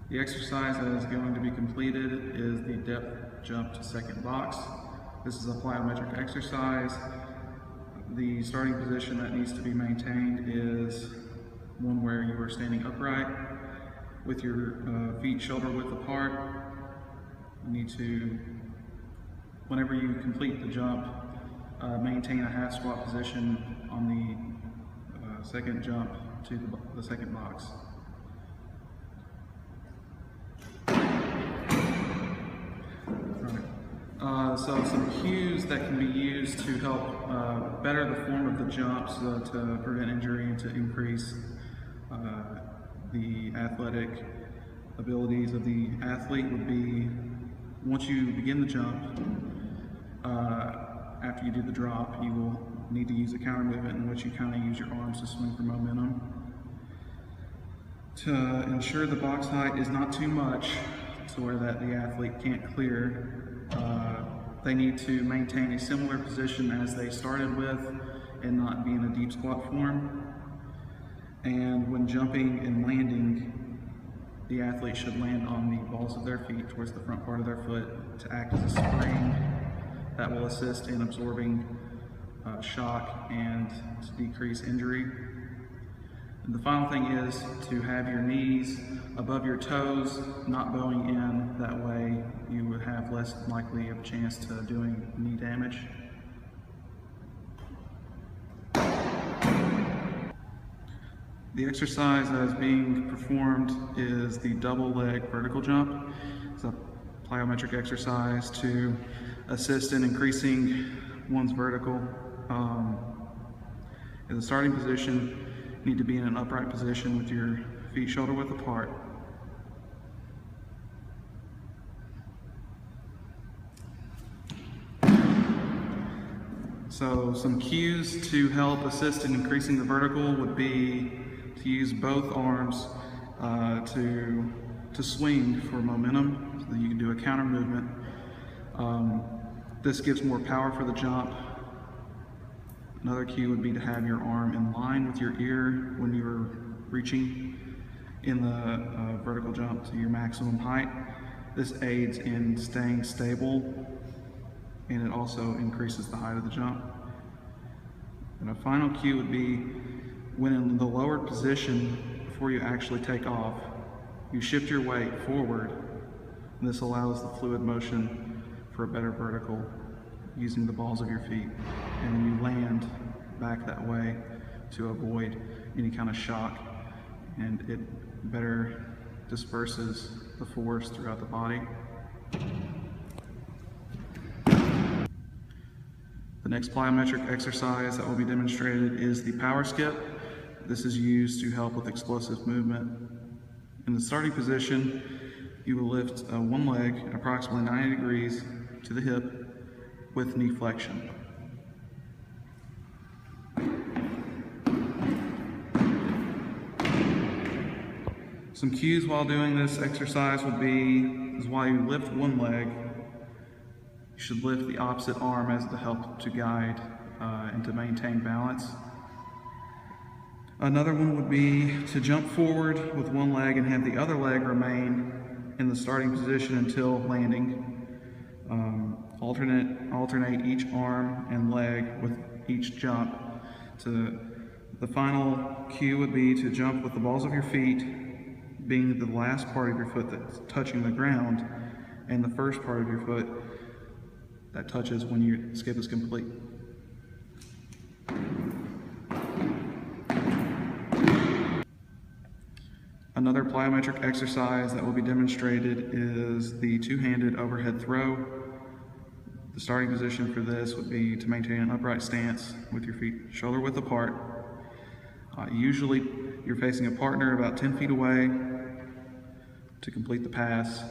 The exercise that is going to be completed is the depth jump to second box. This is a plyometric exercise. The starting position that needs to be maintained is one where you are standing upright with your feet shoulder width apart. You need to, whenever you complete the jump, maintain a half squat position on the second jump to the second box. So some cues that can be used to help better the form of the jumps to prevent injury and to increase the athletic abilities of the athlete would be, once you begin the jump, after you do the drop, you will need to use a counter movement in which you kind of use your arms to swing for momentum. To ensure the box height is not too much to where that the athlete can't clear, they need to maintain a similar position as they started with and not be in a deep squat form. And when jumping and landing, the athlete should land on the balls of their feet towards the front part of their foot to act as a spring that will assist in absorbing shock and to decrease injury. And the final thing is to have your knees above your toes, not bowing in. That way you would have less likely of a chance to doing knee damage. The exercise that is being performed is the double leg vertical jump. It's a plyometric exercise to assist in increasing one's vertical. In the starting position, you need to be in an upright position with your feet shoulder width apart. So some cues to help assist in increasing the vertical would be to use both arms to swing for momentum, so that you can do a counter movement. This gives more power for the jump. Another cue would be to have your arm in line with your ear when you're reaching in the vertical jump to your maximum height. This aids in staying stable, and it also increases the height of the jump. And a final cue would be when in the lowered position, before you actually take off, you shift your weight forward, and this allows the fluid motion for a better vertical using the balls of your feet, and then you land back that way to avoid any kind of shock, and it better disperses the force throughout the body. The next plyometric exercise that will be demonstrated is the power skip. This is used to help with explosive movement. In the starting position, you will lift one leg approximately 90 degrees to the hip with knee flexion. Some cues while doing this exercise would be, while you lift one leg, you should lift the opposite arm as to help to guide and to maintain balance. Another one would be to jump forward with one leg and have the other leg remain in the starting position until landing. Alternate each arm and leg with each jump. The final cue would be to jump with the balls of your feet being the last part of your foot that's touching the ground, and the first part of your foot that touches when your skip is complete. Another plyometric exercise that will be demonstrated is the two-handed overhead throw. The starting position for this would be to maintain an upright stance with your feet shoulder width apart. Usually you're facing a partner about 10 feet away to complete the pass,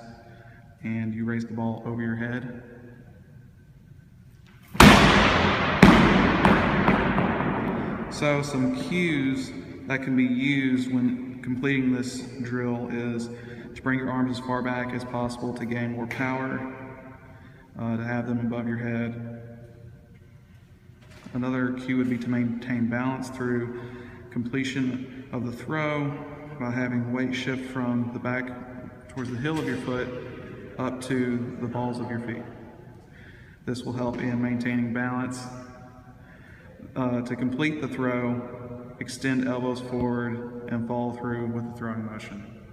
and you raise the ball over your head. So some cues that can be used when completing this drill is to bring your arms as far back as possible to gain more power, to have them above your head. Another cue would be to maintain balance through completion of the throw by having weight shift from the back towards the heel of your foot up to the balls of your feet. This will help in maintaining balance. To complete the throw, extend elbows forward and follow through with the throwing motion.